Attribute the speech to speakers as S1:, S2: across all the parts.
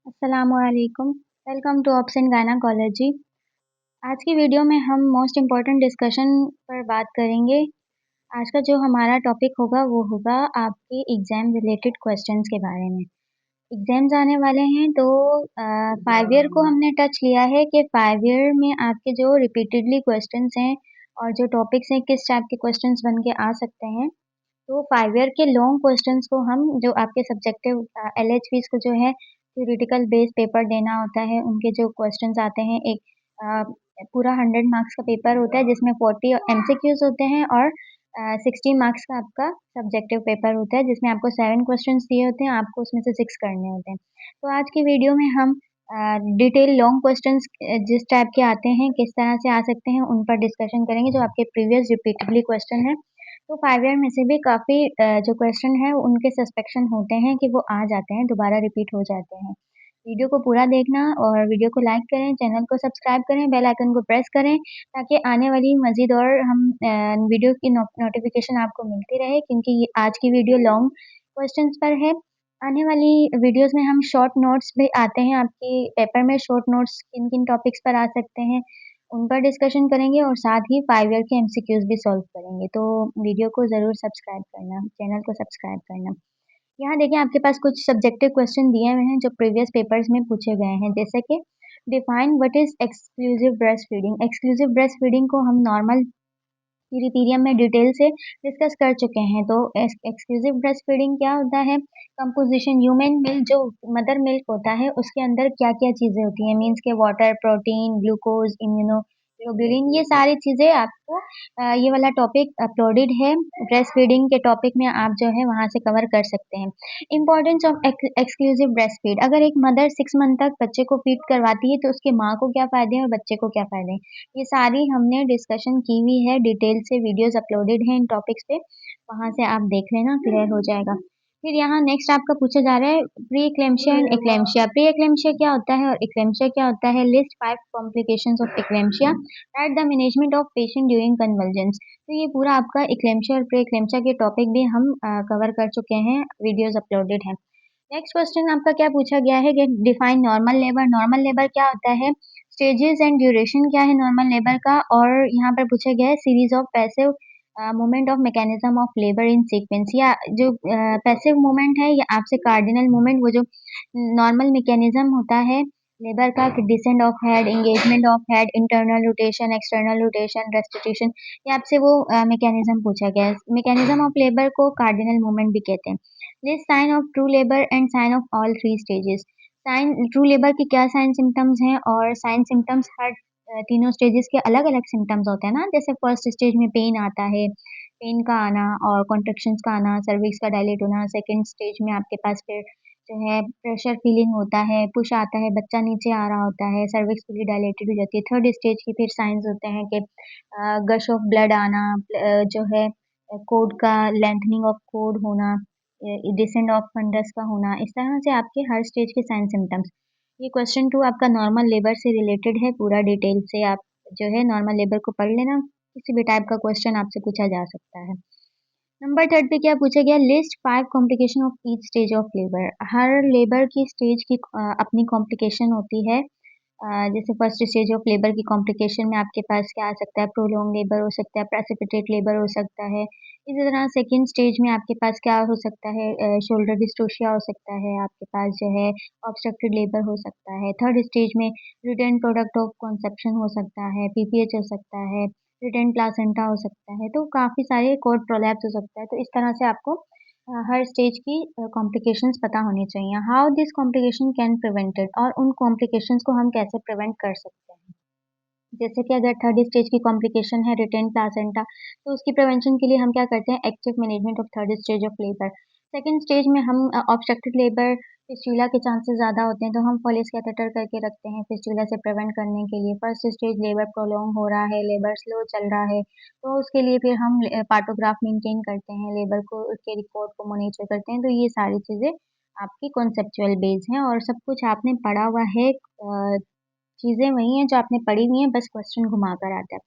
S1: अस्सलामुअलैकुम। Welcome to option gynaecology. आज की वीडियो में हम मोस्ट इम्पॉर्टेंट डिस्कशन पर बात करेंगे। आज का जो हमारा टॉपिक होगा वो होगा आपके एग्ज़ाम रिलेटेड क्वेश्चंस के बारे में। एग्ज़ाम्स आने वाले हैं तो 5 ईयर को हमने टच लिया है कि 5 ईयर में आपके जो रिपीटेडली क्वेश्चंस हैं और जो टॉपिक्स हैं किस टाइप के क्वेश्चंस बन के आ सकते हैं। तो 5 ईयर के लॉन्ग क्वेश्चंस को हम जो आपके सब्जेक्टिव एलएचबीस को जो है थ्योरेटिकल बेस पेपर देना होता है, उनके जो क्वेश्चंस आते हैं एक पूरा 100 मार्क्स का पेपर होता है जिसमें 40 एमसीक्यूज़ होते हैं और 60 मार्क्स का आपका सब्जेक्टिव पेपर होता है जिसमें आपको 7 क्वेश्चंस दिए होते हैं, आपको उसमें से 6 करने होते हैं। तो आज की वीडियो में हम डिटेल लॉन्ग क्वेश्चंस जिस टाइप के आते हैं, किस तरह से आ सकते हैं, उन पर डिस्कशन करेंगे जो आपके प्रीवियस रिपीटेडली क्वेश्चन हैं। तो 5 ईयर में से भी काफ़ी जो क्वेश्चन है उनके सस्पेक्शन होते हैं कि वो आ जाते हैं, दोबारा रिपीट हो जाते हैं। वीडियो को पूरा देखना और वीडियो को लाइक करें, चैनल को सब्सक्राइब करें, बेल आइकन को प्रेस करें ताकि आने वाली मज़ीद और हम वीडियो की नोटिफ़िकेशन आपको मिलती रहे क्योंकि ये आज की वीडियो लॉन्ग क्वेश्चंस पर है। आने वाली वीडियोज़ में हम शॉर्ट नोट्स भी आते हैं आपके पेपर में शॉर्ट नोट्स किन-किन टॉपिक्स पर आ सकते हैं, उन पर डिस्कशन करेंगे और साथ ही 5 ईयर के एमसीक्यूज़ भी सॉल्व करेंगे। तो वीडियो को ज़रूर सब्सक्राइब करना, चैनल को सब्सक्राइब करना। यहाँ देखिए आपके पास कुछ सब्जेक्टिव क्वेश्चन दिए हुए हैं जो प्रीवियस पेपर्स में पूछे गए हैं जैसे कि define what is exclusive breast feeding. Exclusive breast feeding को हम नॉर्मल पीरियड में डिटेल से डिस्कस कर चुके हैं। तो एक्सक्लूसिव ब्रेस्ट फीडिंग क्या होता है? कंपोज़िशन ह्यूमन मिल्क जो मदर मिल्क होता है उसके अंदर क्या-क्या चीज़ें होती हैं मीन्स के वाटर, प्रोटीन, ग्लूकोज़, इम्यूनोग्लोबुलिन ये सारी चीज़ें आपको ये वाला टॉपिक अपलोडेड है। ब्रेस्ट फीडिंग के टॉपिक में आप जो है वहाँ से कवर कर सकते हैं। Importance of exclusive breast feed अगर एक मदर 6 मंथ तक बच्चे को फीड करवाती है तो उसकी माँ को क्या फ़ायदे हैं और बच्चे को क्या फ़ायदे हैं? ये सारी हमने डिस्कशन की हुई है, डिटेल से वीडियोज़ अपलोडेड हैं इन टॉपिक्स पे, वहाँ से आप देख लेना क्लियर हो जाएगा। फिर यहाँ नेक्स्ट आपका पूछा जा रहा है प्री-एक्लेम्शिया एंड एक्लेम्शिया। प्री-एक्लेम्शिया क्या होता है और एक्लेम्शिया क्या होता है? List 5 complications of eclampsia, right the management of patient during convulsions. तो ये पूरा आपका एक्लेम्शिया और प्री-एक्लेम्शिया के टॉपिक भी हम कवर कर चुके हैं, वीडियोज़ अपलोडेड हैं। नेक्स्ट क्वेश्चन आपका क्या पूछा गया है कि define normal labour. Normal labour क्या होता है? स्टेजेस एंड ड्यूरेशन क्या है नॉर्मल लेबर का और यहाँ पर पूछा गया है series of passive movement of mechanism of labour in sequence या जो पैसिव मूवमेंट है या आपसे कार्डिनल मूवमेंट वो जो नॉर्मल मैकेनिज्म होता है लेबर का descent of head, engagement of head, internal rotation, external rotation, restitution, ये आपसे वो मैकेनिज्म पूछा गया है। मैकेनिज्म ऑफ लेबर को कार्डिनल मूवमेंट भी कहते हैं। List sign of true labour and sign of all 3 stages. Sign true labour के क्या साइन सिम्पटम्स हैं और साइन सिम्पटम्स हर तीनों स्टेजेस के अलग-अलग सिम्पटम्स होते हैं ना, जैसे फर्स्ट स्टेज में पेन आता है, पेन का आना और कॉन्ट्रैक्शंस का आना, सर्विक्स का डायलेट होना, सेकंड स्टेज में आपके पास फिर जो है प्रेशर फीलिंग होता है, पुश आता है, बच्चा नीचे आ रहा होता है, सर्विक्स पूरी डायलेटेड हो जाती है। थर्ड स्टेज की फिर साइन्स होते हैं कि गश ऑफ ब्लड आना, जो है कोड का लेंथनिंग ऑफ कोड होना, डिसेंड ऑफ फंडस का होना, इस तरह से आपके हर स्टेज के साइन सिम्पटम्स। ये क्वेश्चन 2 आपका नॉर्मल लेबर से रिलेटेड है, पूरा डिटेल से आप जो है नॉर्मल लेबर को पढ़ लेना, किसी भी टाइप का क्वेश्चन आपसे पूछा जा सकता है। नंबर 3 पे क्या पूछा गया list 5 complication of each stage of labour. Her labour की स्टेज की अपनी कॉम्प्लिकेशन होती है। जैसे फर्स्ट स्टेज ऑफ लेबर की कॉम्प्लिकेशन में आपके पास क्या आ सकता है प्रोलॉन्ग लेबर हो सकता है, प्रेसिपिटेट लेबर हो सकता है। इसी तरह सेकंड स्टेज में आपके पास क्या हो सकता है शोल्डर डिस्टोशिया हो सकता है, आपके पास जो है ऑब्स्ट्रक्टेड लेबर हो सकता है। थर्ड स्टेज में रिटर्न प्रोडक्ट ऑफ कंसेप्शन हो सकता है, पीपीएच हो सकता है, रिटर्न प्लासेंटा हो सकता है। तो काफ़ी सारे कोड प्रोलैप्स हो सकता है। तो इस तरह से आपको हर स्टेज की कॉम्प्लिकेशंस पता होनी चाहिए। How this complication can prevented और उन कॉम्प्लिकेशंस को हम कैसे प्रिवेंट कर सकते हैं। जैसे कि अगर थर्ड स्टेज की कॉम्प्लिकेशन है रिटेन प्लासेंटा तो उसकी प्रिवेंशन के लिए हम क्या करते हैं active management of third stage of labour. Second stage में हम ऑब्स्ट्रक्टेड लेबर फिस्टुला के चांसेस ज़्यादा होते हैं तो हम फॉलिस कैथेटर करके रखते हैं फिस्टुला से प्रिवेंट करने के लिए। फर्स्ट स्टेज लेबर प्रोलॉन्ग हो रहा है, लेबर स्लो चल रहा है तो उसके लिए फिर हम पार्टोग्राफ मेंटेन करते हैं, लेबर को उसके रिकॉर्ड को मॉनिटर करते हैं। तो ये सारी चीज़ें आपकी कॉन्सेप्चुअल बेस हैं और सब कुछ आपने पढ़ा हुआ है। चीज़ें वही हैं जो आपने पढ़ी हुई हैं, बस क्वेश्चन घुमा कर आता है।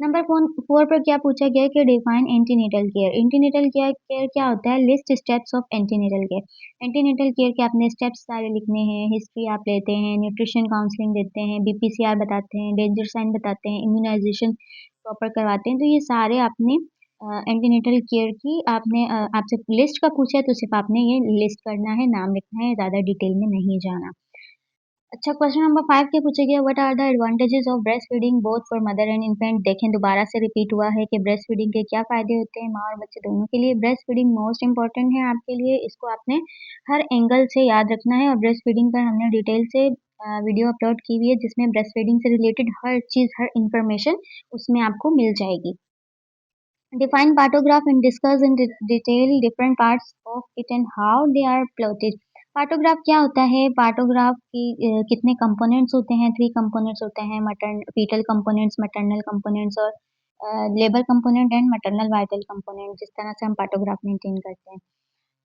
S1: नंबर 4 पर क्या पूछा गया है कि define antenatal care. Antenatal care क्या होता है? List steps of antenatal care. Antenatal care के आपने स्टेप्स सारे लिखने हैं, हिस्ट्री आप लेते हैं, न्यूट्रिशन काउंसलिंग देते हैं, बीपीसीआर बताते हैं, डेंजर साइन बताते हैं, इम्यूनाइजेशन प्रॉपर करवाते हैं। तो ये सारे आपने एंटीनेटल केयर की आपसे लिस्ट का पूछा है तो सिर्फ आपने ये लिस्ट करना है, नाम लिखना है, ज़्यादा डिटेल में नहीं जाना। अच्छा, क्वेश्चन नंबर 5 क्या पूछा गया? What are the advantages of breast feeding both for mother and infant. देखें, दोबारा से रिपीट हुआ है कि ब्रेस्ट फीडिंग के क्या फ़ायदे होते हैं माँ और बच्चे दोनों के लिए। ब्रेस्ट फीडिंग मोस्ट इंपॉर्टेंट है आपके लिए, इसको आपने हर एंगल से याद रखना है। और ब्रेस्ट फीडिंग पर हमने डिटेल से वीडियो अपलोड की हुई है जिसमें ब्रेस्ट फीडिंग से रिलेटेड हर चीज़, हर इन्फॉर्मेशन उसमें आपको मिल जाएगी। Define pantograph and discuss in detail different parts of it and how they are plotted. Partograph क्या होता है? पार्टोग्राफ की कितने कंपोनेंट्स होते हैं? 3 कंपोनेंट्स होते हैं, फीटल कंपोनेंट्स, मैटरनल कंपोनेंट्स और labour component and maternal vital component. जिस तरह से हम पार्टोग्राफ मेंटेन करते हैं।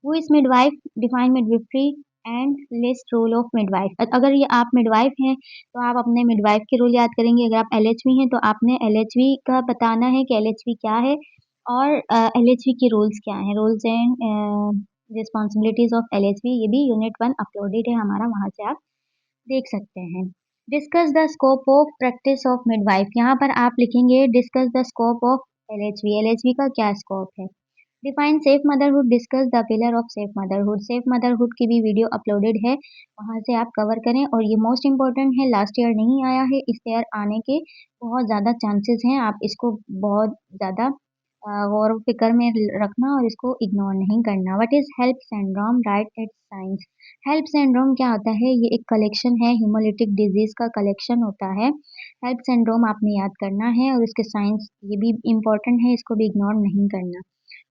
S1: Who is midwife? Define midwifery and list role of midwife. अगर ये आप मिडवाइफ हैं तो आप अपने मिडवाइफ के रोल याद करेंगे। अगर आप एलएचवी हैं तो आपने एलएचवी का बताना है कि एलएचवी क्या है और एलएचवी के रोल्स क्या हैं। Roles and responsibilities of LHV, ये भी यूनिट 1 अपलोडेड है हमारा, वहाँ से आप देख सकते हैं। Discuss the scope of practice of midwife. यहाँ पर आप लिखेंगे discuss the scope of LHV. LHV का क्या स्कोप है? Define safe motherhood, discuss the pillar of safe motherhood. Safe motherhood की भी वीडियो अपलोडेड है, वहाँ से आप कवर करें। और ये मोस्ट इंपॉर्टेंट है, लास्ट ईयर नहीं आया है, इस ईयर आने के बहुत ज़्यादा चांसेस हैं। आप इसको बहुत ज़्यादा गौर व फिक्र में रखना और इसको इग्नोर नहीं करना। What is HELLP syndrome? Right it's science. HELLP syndrome क्या होता है? ये एक कलेक्शन है, हिमोलिटिक डिजीज का कलेक्शन होता है। हेल्प सिंड्रोम आपने याद करना है और इसके साइंस ये भी इम्पोर्टेंट है, इसको भी इग्नोर नहीं करना।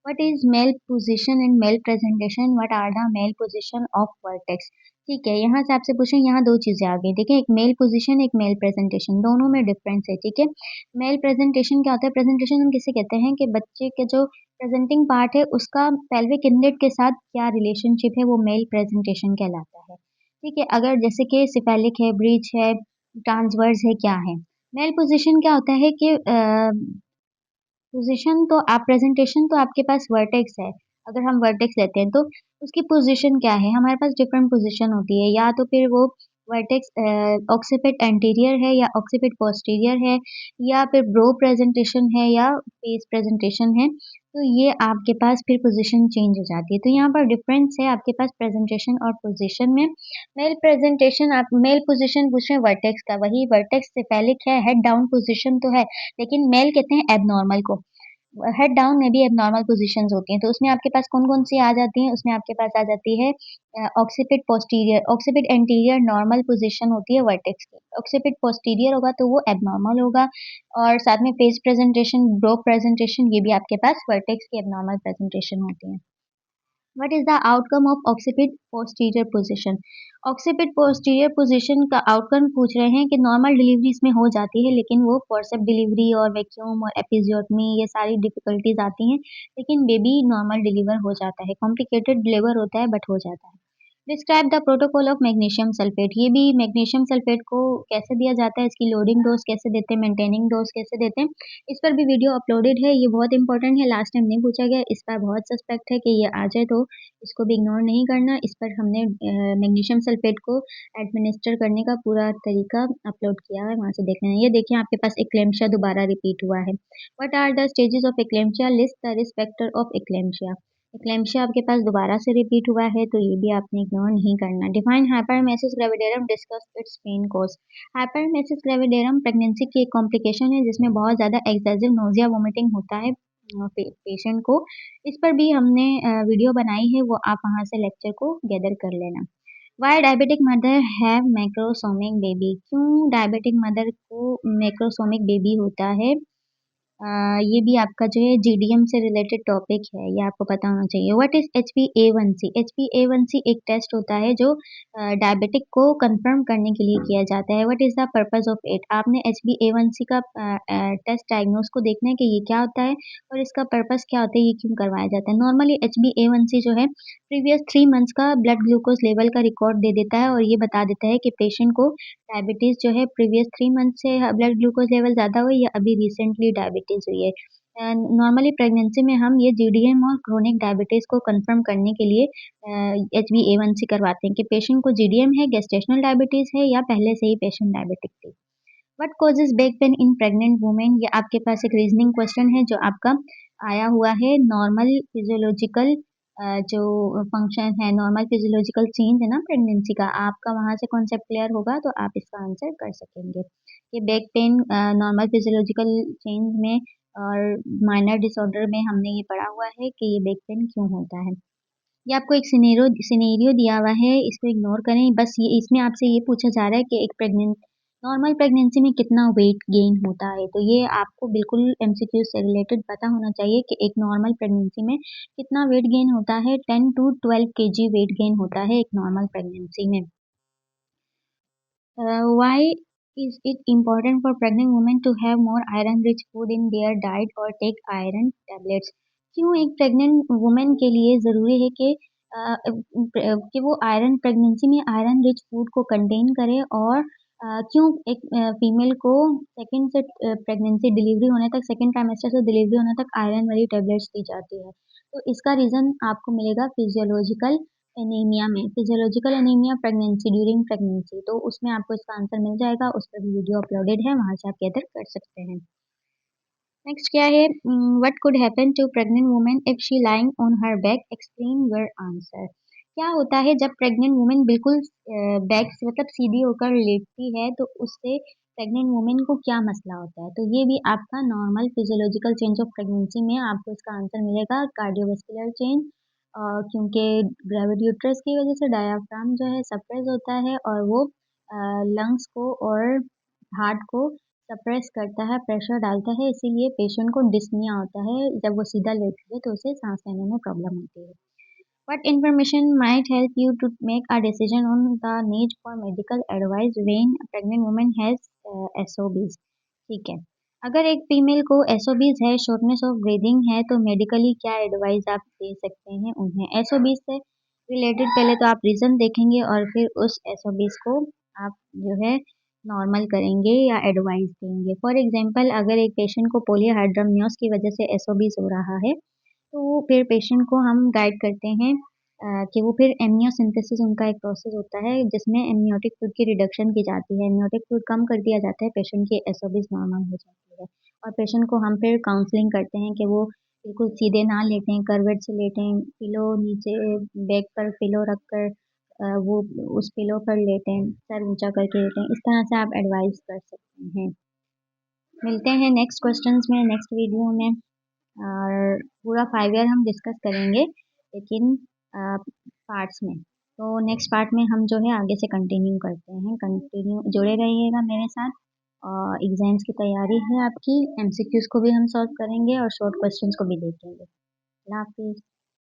S1: What is male position and male presentation? What are the male position of vertex? ठीक है, यहाँ से आपसे पूछें, यहाँ दो चीज़ें आ गई। देखिए, एक मेल पोजीशन, एक मेल प्रेजेंटेशन, दोनों में डिफरेंस है। ठीक है, मेल प्रेजेंटेशन क्या होता है? प्रेजेंटेशन हम किसे कहते हैं कि बच्चे के जो प्रेजेंटिंग पार्ट है उसका पेल्विक इनलेट के साथ क्या रिलेशनशिप है, वो मेल प्रेजेंटेशन कहलाता है। ठीक है, अगर जैसे कि सिफेलिक है, ब्रीच है, ट्रांसवर्स है, क्या है? मेल पोजीशन क्या होता है कि पोजीशन तो आप प्रेजेंटेशन तो आपके पास वर्टेक्स है। अगर हम वर्टेक्स लेते हैं तो उसकी पोजीशन क्या है? हमारे पास डिफरेंट पोजीशन होती है, या तो फिर वो वर्टेक्स ऑक्सीपिट एंटीरियर है या ऑक्सीपिट पोस्टीरियर है, या फिर ब्रो प्रेजेंटेशन है या फेस प्रेजेंटेशन है। तो ये आपके पास फिर पोजीशन चेंज हो जाती है। तो यहाँ पर डिफरेंस है आपके पास प्रेजेंटेशन और पोजीशन में। मेल प्रेजेंटेशन, आप मेल पोजीशन पूछ रहे हैं वर्टेक्स का, वही वर्टेक्स सिफेलिक है, हेड डाउन पोजीशन तो है, लेकिन मेल कहते हैं एबनॉर्मल को। हेड डाउन में भी एबनॉर्मल पोजीशंस होती हैं, तो उसमें आपके पास कौन-कौन सी आ जाती हैं? उसमें आपके पास आ जाती है ऑक्सीपिट पोस्टीरियर, ऑक्सीपिट एंटीरियर नॉर्मल पोजीशन होती है वर्टेक्स की। ऑक्सीपिट पोस्टीरियर होगा तो वो एबनॉर्मल होगा। और साथ में फेस प्रेजेंटेशन, ब्रो प्रेजेंटेशन, ये भी आपके पास वर्टेक्स की एबनॉर्मल प्रेजेंटेशन होती है। What is the outcome of occipit posterior position? Occipit posterior position का आउटकम पूछ रहे हैं कि नॉर्मल डिलीवरी इसमें हो जाती है, लेकिन वो फोर्सेप डिलीवरी और वैक्यूम और एपिजियोटमी ये सारी डिफिकल्टीज आती हैं, लेकिन बेबी नॉर्मल डिलीवर हो जाता है। कॉम्प्लिकेटेड डिलीवर होता है बट हो जाता है। Describe the protocol of magnesium sulphate. ये भी मैग्नीशियम सल्फेट को कैसे दिया जाता है, इसकी लोडिंग डोज कैसे देते हैं, मेंटेनिंग डोज कैसे देते हैं, इस पर भी वीडियो अपलोडेड है। ये बहुत इंपॉर्टेंट है, लास्ट टाइम नहीं पूछा गया, इस पर बहुत सस्पेक्ट है कि ये आ जाए, तो इसको भी इग्नोर नहीं करना। इस पर हमने मैग्नीशियम सल्फेट को एडमिनिस्टर करने का पूरा तरीका अपलोड किया है, वहाँ से देख लेना। ये देखिए आपके पास एक्लेम्शिया दोबारा रिपीट हुआ है। What are the stages of eclampsia? List the risk factor of eclampsia. Eclampsia आपके पास दोबारा से रिपीट हुआ है, तो ये भी आपने इग्नोर नहीं करना। Define hyperemesis gravidarum, discuss it's main cause. Hyperemesis gravidarum pregnancy की एक कॉम्प्लिकेशन है जिसमें बहुत ज़्यादा एक्सेसिव नोजिया वोमिटिंग होता है पेशेंट को। इस पर भी हमने वीडियो बनाई है, वो आप वहाँ से लेक्चर को गैदर कर लेना। Why diabetic mother have macrosomic baby? क्यों डायबिटिक मदर को मैक्रोसोमिक बेबी होता है? ये भी आपका जो है जीडीएम से रिलेटेड टॉपिक है, ये आपको पता होना चाहिए। What is HbA1c? HbA1c एक टेस्ट होता है जो डायबिटिक को कंफर्म करने के लिए किया जाता है। What is the purpose of it? आपने HbA1c का टेस्ट डायग्नोस को देखना है कि ये क्या होता है और इसका पर्पस क्या होता है, ये क्यों करवाया जाता है। नॉर्मली HbA1c जो है प्रीवियस 3 मंथ्स का ब्लड ग्लूकोज लेवल का रिकॉर्ड दे देता है और ये बता देता है कि पेशेंट को डायबिटीज़ जो है प्रीवियस 3 मंथ से ब्लड ग्लूकोज लेवल ज़्यादा हुई या अभी रिसेंटली डायबिटीज़ हुई है। नॉर्मली प्रेगनेंसी में हम ये जीडीएम और क्रोनिक डायबिटीज़ को कंफर्म करने के लिए HbA1c करवाते हैं कि पेशेंट को जीडीएम है, गेस्टेशनल डायबिटीज़ है या पहले से ही पेशेंट डायबिटिक थी। What causes back pain in pregnant women? ये आपके पास एक रीजनिंग क्वेश्चन है जो आपका आया हुआ है। नॉर्मल फिजियोलॉजिकल जो फंक्शन है, नॉर्मल फिजियोलॉजिकल चेंज है ना प्रेगनेंसी का, आपका वहाँ से कॉन्सेप्ट क्लियर होगा तो आप इसका आंसर कर सकेंगे। ये back pain normal physiological change में और माइनर डिसऑर्डर में हमने ये पढ़ा हुआ है कि ये बैक पेन क्यों होता है। ये आपको एक सिनेरियो दिया हुआ है, इसको इग्नोर करें। बस ये इसमें आपसे ये पूछा जा रहा है कि एक नॉर्मल प्रेगनेंसी में कितना वेट गेन होता है। तो ये आपको बिल्कुल एमसीक्यू से रिलेटेड पता होना चाहिए कि एक नॉर्मल प्रेगनेंसी में कितना वेट गेन होता है। 10 to 12 kg वेट गेन होता है एक नॉर्मल प्रेगनेंसी में। Why is it important for pregnant women to have more iron-rich food in their diet or take iron tablets? क्यों एक प्रेग्नेंट वुमेन के लिए ज़रूरी है कि वो आयरन प्रेगनेंसी में आयरन रिच फूड को कंटेन करे और क्यों एक फीमेल को सेकंड से प्रेगनेंसी डिलीवरी होने तक, सेकंड ट्राइमेस्टर से डिलीवरी होने तक आयरन वाली टेबलेट्स दी जाती है। तो इसका रीज़न आपको मिलेगा फिजियोलॉजिकल एनीमिया में। Physiological anaemia pregnancy, during pregnancy, तो उसमें आपको इसका आंसर मिल जाएगा। उस पर भी वीडियो अपलोडेड है, वहाँ से आप गैदर कर सकते हैं। नेक्स्ट क्या है? What could happen to pregnant woman if she lying on her back? Explain your answer. क्या होता है जब प्रेग्नेंट वुमन बिल्कुल बैक से मतलब सीधी होकर लेटती है, तो उससे प्रेग्नेंट वुमन को क्या मसला होता है? तो ये भी आपका normal physiological change of pregnancy में आपको इसका आंसर मिलेगा, कार्डियोवास्कुलर चेंज। क्योंकि ग्रेविड यूट्रस की वजह से डायाफ्राम जो है सप्रेस होता है और वो लंग्स को और हार्ट को सप्रेस करता है, प्रेशर डालता है, इसीलिए पेशेंट को डिस्निया होता है। जब वो सीधा लेटती है तो उसे सांस लेने में प्रॉब्लम होती है। What information might help you to make a decision on the need for medical advice when a pregnant woman has SOBs? ठीक है। अगर एक फीमेल को SOBs है, शॉर्टनेस ऑफ ब्रीदिंग है, तो मेडिकली क्या एडवाइस आप दे सकते हैं उन्हें? SOBs से रिलेटेड पहले तो आप रीज़न देखेंगे और फिर उस SOBs को आप जो है नॉर्मल करेंगे या एडवाइस देंगे। फॉर एग्जांपल, अगर एक पेशेंट को पोलियोहाइड्रोमियोस की वजह से SOBs हो रहा है, तो फिर पेशेंट को हम गाइड करते हैं कि वो फिर एमनियोसिंथेसिस उनका एक प्रोसेस होता है जिसमें एमनियोटिक फ्लूइड की रिडक्शन की जाती है। एमनियोटिक फ्लूइड कम कर दिया जाता है, पेशेंट की एसओबीज नॉर्मल हो जाती है। और पेशेंट को हम फिर काउंसलिंग करते हैं कि वो बिल्कुल सीधे ना लेटें, करवट से लेटें, पिलो नीचे बैक पर पिलो रखकर वो उस पिलो पर लेटें, सर ऊंचा करके लेटें। इस तरह से आप एडवाइस कर सकते हैं। मिलते हैं नेक्स्ट क्वेश्चंस में, नेक्स्ट वीडियो में। और पूरा 5 ईयर हम डिस्कस करेंगे, लेकिन पार्ट्स में। तो नेक्स्ट पार्ट में हम जो है आगे से कंटिन्यू करते हैं। कंटिन्यू जुड़े रहिएगा मेरे साथ। और एग्जाम्स की तैयारी है आपकी, एमसीक्यूज को भी हम सॉल्व करेंगे और शॉर्ट क्वेश्चंस को भी देखेंगे। अल्लाह हाफिज़।